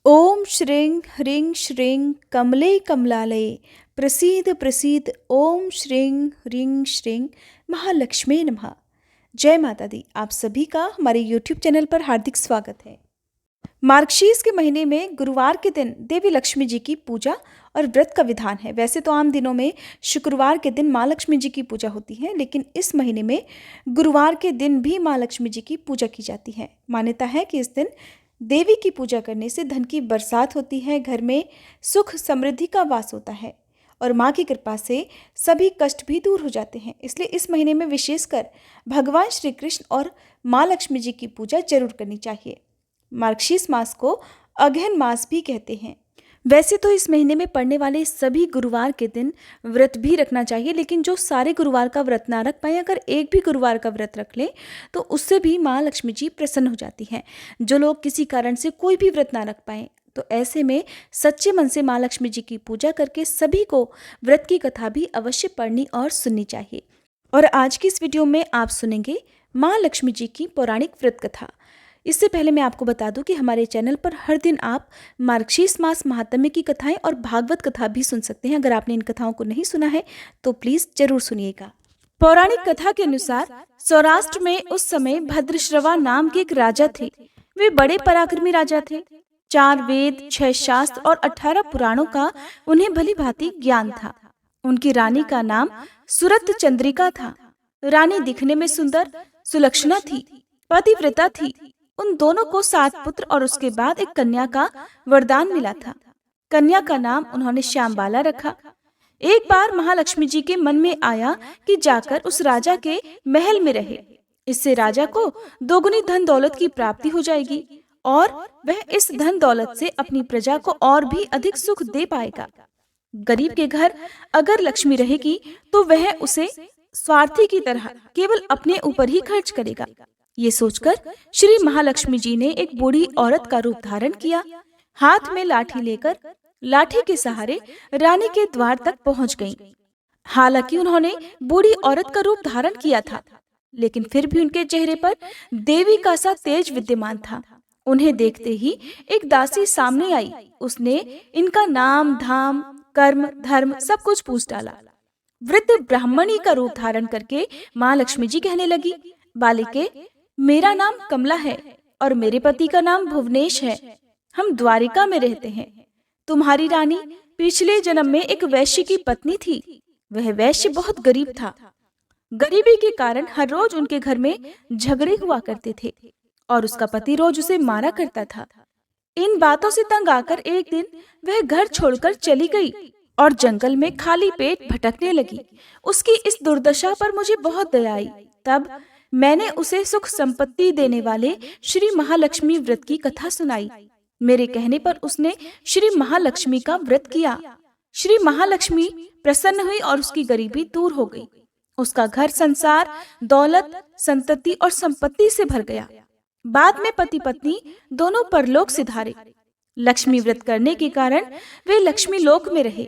ओम श्रीं ह्रीं श्रीं कमले कमलालये प्रसीद प्रसीद। ओम श्रीं ह्रीं श्रीं महालक्ष्मी नमः। जय माता दी। आप सभी का हमारे YouTube चैनल पर हार्दिक स्वागत है। मार्गशीर्ष के महीने में गुरुवार के दिन देवी लक्ष्मी जी की पूजा और व्रत का विधान है। वैसे तो आम दिनों में शुक्रवार के दिन माँ लक्ष्मी जी की पूजा होती है, लेकिन इस महीने में गुरुवार के दिन भी माँ लक्ष्मी जी की पूजा की जाती है। मान्यता है कि इस दिन देवी की पूजा करने से धन की बरसात होती है, घर में सुख समृद्धि का वास होता है और माँ की कृपा से सभी कष्ट भी दूर हो जाते हैं। इसलिए इस महीने में विशेषकर भगवान श्री कृष्ण और माँ लक्ष्मी जी की पूजा जरूर करनी चाहिए। मार्गशीर्ष मास को अगहन मास भी कहते हैं। वैसे तो इस महीने में पड़ने वाले सभी गुरुवार के दिन व्रत भी रखना चाहिए, लेकिन जो सारे गुरुवार का व्रत ना रख पाए, अगर एक भी गुरुवार का व्रत रख ले तो उससे भी माँ लक्ष्मी जी प्रसन्न हो जाती हैं। जो लोग किसी कारण से कोई भी व्रत ना रख पाए, तो ऐसे में सच्चे मन से माँ लक्ष्मी जी की पूजा करके सभी को व्रत की कथा भी अवश्य पढ़नी और सुननी चाहिए। और आज की इस वीडियो में आप सुनेंगे माँ लक्ष्मी जी की पौराणिक व्रत कथा। इससे पहले मैं आपको बता दूं कि हमारे चैनल पर हर दिन आप मार्गशीर्ष मास महात्म्य की कथाएं और भागवत कथा भी सुन सकते हैं। अगर आपने इन कथाओं को नहीं सुना है तो प्लीज जरूर सुनिएगा। पौराणिक कथा के अनुसार सौराष्ट्र में उस समय भद्रश्रवा नाम के एक राजा थे। वे बड़े पराक्रमी राजा थे। 4 वेद, 6 शास्त्र और 18 पुराणों का उन्हें भली भांति ज्ञान था। उनकी रानी का नाम सुरत चंद्रिका था। रानी दिखने में सुंदर सुलक्षणा थी, पतिव्रता थी। उन दोनों को 7 पुत्र और उसके बाद एक कन्या का वरदान मिला था। कन्या का नाम उन्होंने श्यामबाला रखा। एक बार महालक्ष्मी जी के मन में आया कि जाकर उस राजा के महल में रहे। इससे राजा को दोगुनी धन दौलत की प्राप्ति हो जाएगी और वह इस धन दौलत से अपनी प्रजा को और भी अधिक सुख दे पाएगा। गरीब के घर अगर लक्ष्मी रहेगी तो वह उसे स्वार्थी की तरह केवल अपने ऊपर ही खर्च करेगा। ये सोचकर श्री महालक्ष्मी जी ने एक बूढ़ी औरत का रूप धारण किया। हाथ में लाठी लेकर लाठी के सहारे रानी के द्वार तक पहुंच गईं। हालांकि उन्होंने बूढ़ी औरत का रूप धारण किया था, लेकिन फिर भी उनके चेहरे पर देवी का सा तेज विद्यमान था। उन्हें देखते ही एक दासी सामने आई। उसने इनका नाम, धाम, कर्म, धर्म सब कुछ पूछ डाला। वृद्ध ब्राह्मणी का रूप धारण करके माँ लक्ष्मी जी कहने लगी, बालिके, मेरा नाम कमला है और मेरे पति का नाम भुवनेश है। हम द्वारिका में रहते हैं। तुम्हारी रानी पिछले जन्म में एक वैश्य की पत्नी थी। वह वैश्य बहुत गरीब था। गरीबी के कारण हर रोज उनके घर में झगड़े हुआ करते थे और उसका पति रोज उसे मारा करता था। इन बातों से तंग आकर एक दिन वह घर छोड़कर चली गई और जंगल में खाली पेट भटकने लगी। उसकी इस दुर्दशा पर मुझे बहुत दया आई। तब मैंने उसे सुख संपत्ति देने वाले श्री महालक्ष्मी व्रत की कथा सुनाई। मेरे कहने पर उसने श्री महालक्ष्मी का व्रत किया। श्री महालक्ष्मी प्रसन्न हुई और उसकी गरीबी दूर हो गई। उसका घर संसार, दौलत, संतति और संपत्ति से भर गया। बाद में पति पत्नी दोनों परलोक सिधारे। लक्ष्मी व्रत करने के कारण वे लक्ष्मी लोक में रहे।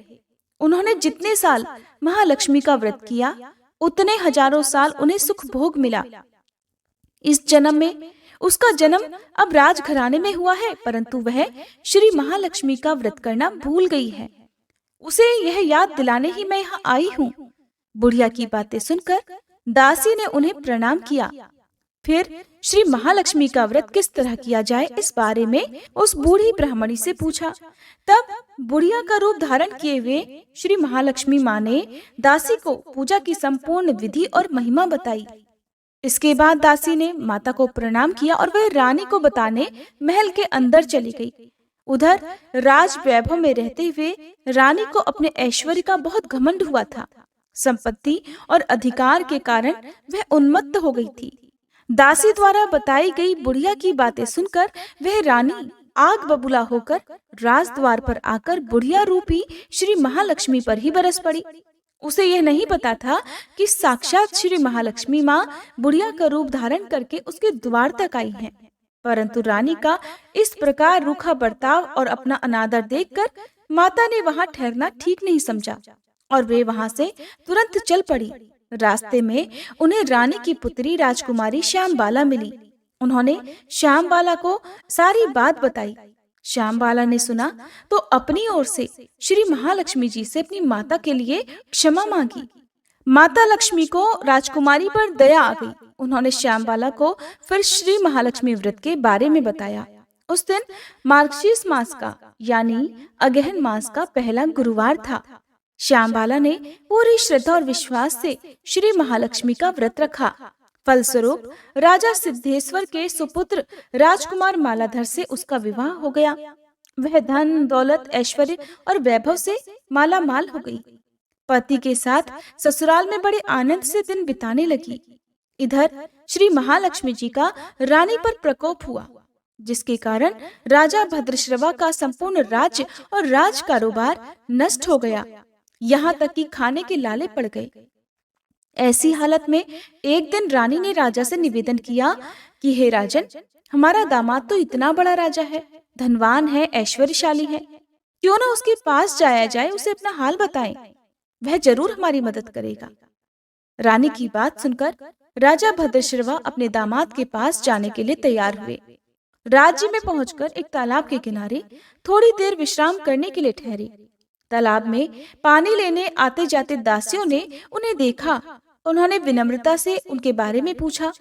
उन्होंने जितने साल महालक्ष्मी का व्रत किया, उतने हजारों साल उन्हें सुख भोग मिला। इस जन्म में उसका जन्म अब राजघराने में हुआ है, परंतु वह श्री महालक्ष्मी का व्रत करना भूल गई है। उसे यह याद दिलाने ही मैं यहाँ आई हूँ। बुढ़िया की बातें सुनकर दासी ने उन्हें प्रणाम किया। फिर श्री महालक्ष्मी का व्रत किस तरह किया जाए, इस बारे में उस बूढ़ी ब्राह्मणी से पूछा। तब बुढ़िया का रूप धारण किए हुए श्री महालक्ष्मी माँ ने दासी को पूजा की संपूर्ण विधि और महिमा बताई। इसके बाद दासी ने माता को प्रणाम किया और वह रानी को बताने महल के अंदर चली गई। उधर राज वैभव में रहते हुए रानी को अपने ऐश्वर्य का बहुत घमंड हुआ था। संपत्ति और अधिकार के कारण वह उन्मत्त हो गई थी। दासी द्वारा बताई गई बुढ़िया की बातें सुनकर वह रानी आग बबूला होकर राजद्वार पर आकर बुढ़िया रूपी श्री महालक्ष्मी पर ही बरस पड़ी। उसे यह नहीं पता था कि साक्षात श्री महालक्ष्मी माँ बुढ़िया का रूप धारण करके उसके द्वार तक आई हैं। परंतु रानी का इस प्रकार रूखा बर्ताव और अपना अनादर देखकर माता ने वहां ठहरना ठीक नहीं समझा और वे वहां से तुरंत चल पड़ी। रास्ते में उन्हें रानी की पुत्री राजकुमारी श्यामबाला मिली। उन्होंने श्यामबाला को सारी बात बताई। श्यामबाला ने सुना तो अपनी ओर से श्री महालक्ष्मी जी से अपनी माता के लिए क्षमा मांगी। माता लक्ष्मी को राजकुमारी पर दया आ गई। उन्होंने श्यामबाला को फिर श्री महालक्ष्मी व्रत के बारे में बताया। उस दिन मार्गशीर्ष मास का यानी अगहन मास का पहला गुरुवार था। श्यामबाला ने पूरी श्रद्धा और विश्वास से श्री महालक्ष्मी का व्रत रखा। फलस्वरूप राजा सिद्धेश्वर के सुपुत्र राजकुमार मालाधर से उसका विवाह हो गया। वह धन दौलत ऐश्वर्य और वैभव से माला माल हो गई। पति के साथ ससुराल में बड़े आनंद से दिन बिताने लगी। इधर श्री महालक्ष्मी जी का रानी पर प्रकोप हुआ, जिसके कारण राजा भद्रश्रवा का संपूर्ण राज्य और राज कारोबार नष्ट हो गया। यहाँ तक कि खाने के लाले पड़ गए। ऐसी हालत में एक दिन रानी ने राजा से निवेदन किया कि हे राजन, हमारा दामाद तो इतना बड़ा राजा है, धनवान है, ऐश्वर्यशाली है, क्यों ना उसके पास जाया जाए, उसे अपना हाल बताएं, वह जरूर हमारी मदद करेगा। रानी की बात सुनकर राजा भद्रश्रवा अपने दामाद के पास जाने के लिए तैयार हुए। राज्य में पहुंचकर एक तालाब के किनारे थोड़ी देर विश्राम करने के लिए ठहरे। तालाब में पानी लेने आते जाते दासियों ने उन्हें देखा। उन्होंने विनम्रता से उनके बारे में पूछा।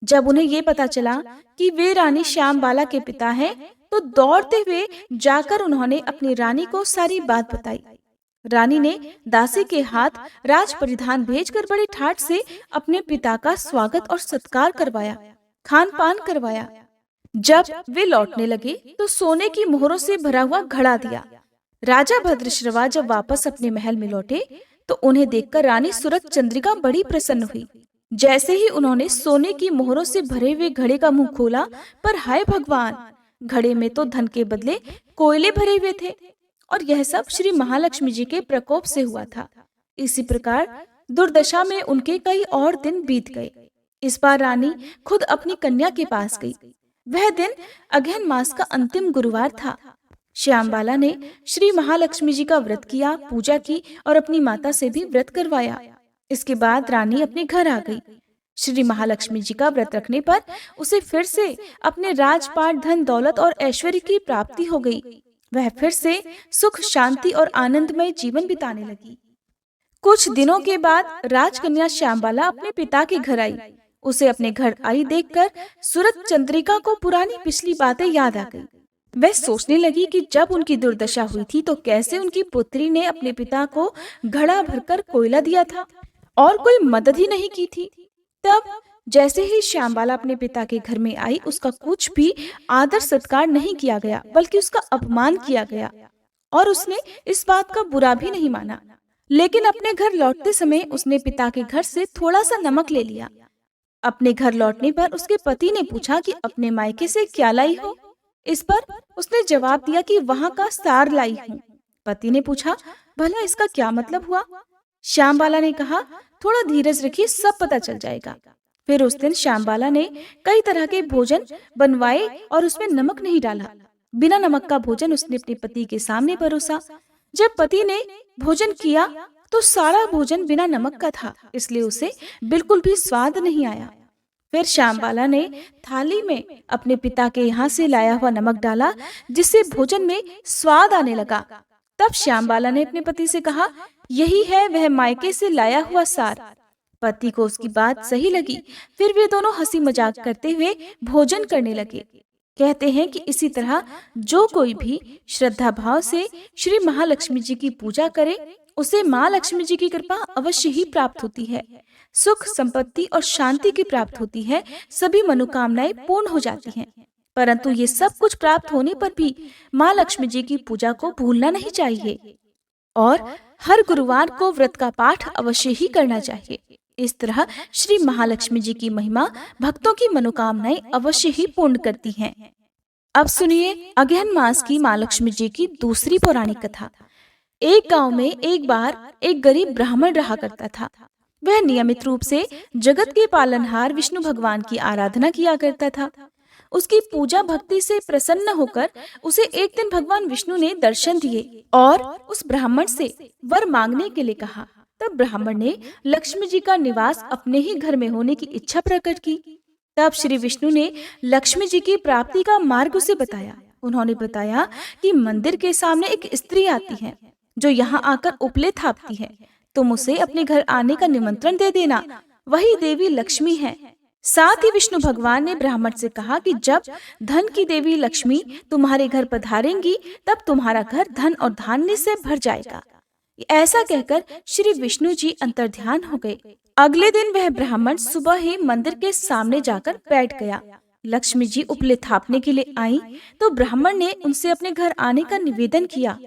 जब उन्हें ये पता चला कि वे रानी श्यामबाला के पिता हैं, तो दौड़ते हुए जाकर उन्होंने अपनी रानी को सारी बात बताई। रानी ने दासी के हाथ राज परिधान भेजकर बड़े ठाट से अपने पिता का स्वागत और सत्कार करवाया, खान पान करवाया। जब वे लौटने लगे तो सोने की मोहरों से भरा हुआ घड़ा दिया। राजा भद्रश्रवा जब वापस अपने महल में लौटे तो उन्हें देखकर रानी सूरत चंद्रिका बड़ी प्रसन्न हुई। जैसे ही उन्होंने सोने की मोहरों से भरे हुए घड़े का मुंह खोला, पर हाय भगवान, घड़े में तो धन के बदले कोयले भरे हुए थे, और यह सब श्री महालक्ष्मी जी के प्रकोप से हुआ था। इसी प्रकार दुर्दशा में उनके कई और दिन बीत गए। इस बार रानी खुद अपनी कन्या के पास गई। वह दिन अगहन मास का अंतिम गुरुवार था। श्यामबाला ने श्री महालक्ष्मी जी का व्रत किया, पूजा की और अपनी माता से भी व्रत करवाया। इसके बाद रानी अपने घर आ गई। श्री महालक्ष्मी जी का व्रत रखने पर उसे फिर से अपने राजपाट, धन दौलत और ऐश्वर्य की प्राप्ति हो गई। वह फिर से सुख, शांति और आनंदमय जीवन बिताने लगी। कुछ दिनों के बाद राजकन्या श्यामबाला अपने पिता के घर आई। उसे अपने घर आई देखकर सूरत चंद्रिका को पुरानी पिछली बातें याद आ गई। वह सोचने लगी कि जब उनकी दुर्दशा हुई थी तो कैसे उनकी पुत्री ने अपने पिता को घड़ा भरकर कोयला दिया था और कोई मदद ही नहीं की थी। तब जैसे ही श्यामबाला अपने पिता के घर में आई, उसका कुछ भी आदर सत्कार नहीं किया गया, बल्कि उसका अपमान किया गया, और उसने इस बात का बुरा भी नहीं माना। लेकिन अपने घर लौटते समय उसने पिता के घर से थोड़ा सा नमक ले लिया। अपने घर लौटने पर उसके पति ने पूछा कि अपने मायके से क्या लाई हो। इस पर उसने जवाब दिया कि वहाँ का सार लाई हूँ। पति ने पूछा, भला इसका क्या मतलब हुआ? श्यामबाला ने कहा, थोड़ा धीरज रखिए, सब पता चल जाएगा। फिर उस दिन श्यामबाला ने कई तरह के भोजन बनवाए और उसमें नमक नहीं डाला। बिना नमक का भोजन उसने अपने पति के सामने परोसा। जब पति ने भोजन किया तो सारा भोजन बिना नमक का था, इसलिए उसे बिल्कुल भी स्वाद नहीं आया। फिर श्यामबाला ने थाली में अपने पिता के यहाँ से लाया हुआ नमक डाला, जिससे भोजन में स्वाद आने लगा। तब श्यामबाला ने अपने पति से कहा, यही है वह मायके से लाया हुआ सार। पति को उसकी बात सही लगी। फिर वे दोनों हंसी मजाक करते हुए भोजन करने लगे। कहते हैं कि इसी तरह जो कोई भी श्रद्धा भाव से श्री महालक्ष्मी जी की पूजा करे, उसे माँ लक्ष्मी जी की कृपा अवश्य ही प्राप्त होती है। सुख, संपत्ति और शांति की प्राप्त होती है। सभी मनोकामनाएं पूर्ण हो जाती हैं। परंतु ये सब कुछ प्राप्त होने पर भी माँ लक्ष्मी जी की पूजा को भूलना नहीं चाहिए और हर गुरुवार को व्रत का पाठ अवश्य ही करना चाहिए। इस तरह श्री महालक्ष्मी जी की महिमा भक्तों की मनोकामनाएं अवश्य ही पूर्ण करती हैं। अब सुनिए अगहन मास की माँ लक्ष्मी जी की दूसरी पौराणिक कथा। एक गांव में एक बार एक गरीब ब्राह्मण रहा करता था। वह नियमित रूप से जगत के पालनहार विष्णु भगवान की आराधना किया करता था। उसकी पूजा भक्ति से प्रसन्न होकर उसे एक दिन भगवान विष्णु ने दर्शन दिए और उस ब्राह्मण से वर मांगने के लिए कहा। तब ब्राह्मण ने लक्ष्मी जी का निवास अपने ही घर में होने की इच्छा प्रकट की। तब श्री विष्णु ने लक्ष्मी जी की प्राप्ति का मार्ग उसे बताया। उन्होंने बताया कि मंदिर के सामने एक स्त्री आती है जो यहाँ आकर उपले थापती है। तुम उसे अपने घर आने का निमंत्रण दे देना, वही देवी लक्ष्मी है। साथ ही विष्णु भगवान ने ब्राह्मण से कहा कि जब धन की देवी लक्ष्मी तुम्हारे घर पधारेंगी तब तुम्हारा घर धन और धान्य से भर जाएगा। ऐसा कहकर श्री विष्णु जी अंतर्ध्यान हो गए। अगले दिन वह ब्राह्मण सुबह ही मंदिर के सामने जाकर बैठ गया। लक्ष्मी जी उपले थापने के लिए आई तो ब्राह्मण ने उनसे अपने घर आने का निवेदन किया।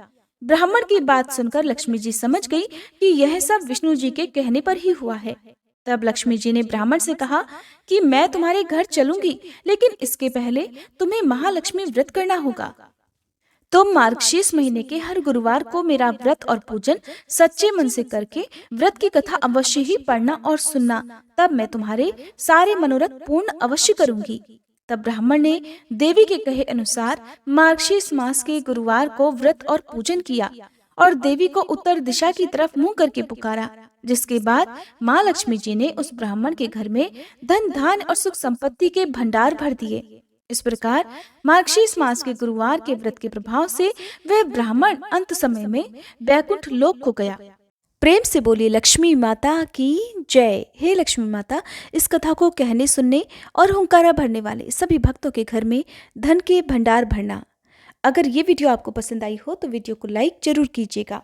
ब्राह्मण की बात सुनकर लक्ष्मी जी समझ गई कि यह सब विष्णु जी के कहने पर ही हुआ है। तब लक्ष्मी जी ने ब्राह्मण से कहा कि मैं तुम्हारे घर चलूंगी, लेकिन इसके पहले तुम्हें महालक्ष्मी व्रत करना होगा। तुम मार्गशीर्ष महीने के हर गुरुवार को मेरा व्रत और पूजन सच्चे मन से करके व्रत की कथा अवश्य ही पढ़ना और सुनना, तब मैं तुम्हारे सारे मनोरथ पूर्ण अवश्य करूंगी। तब ब्राह्मण ने देवी के कहे अनुसार मार्गशीर्ष मास के गुरुवार को व्रत और पूजन किया और देवी को उत्तर दिशा की तरफ मुंह करके पुकारा, जिसके बाद माँ लक्ष्मी जी ने उस ब्राह्मण के घर में धन धान और सुख संपत्ति के भंडार भर दिए। इस प्रकार मार्गशीर्ष मास के गुरुवार के व्रत के प्रभाव से वह ब्राह्मण अंत समय में बैकुंठ लोक को गया। प्रेम से बोलिए लक्ष्मी माता की जय। हे लक्ष्मी माता, इस कथा को कहने सुनने और हुंकारा भरने वाले सभी भक्तों के घर में धन के भंडार भरना। अगर ये वीडियो आपको पसंद आई हो तो वीडियो को लाइक जरूर कीजिएगा।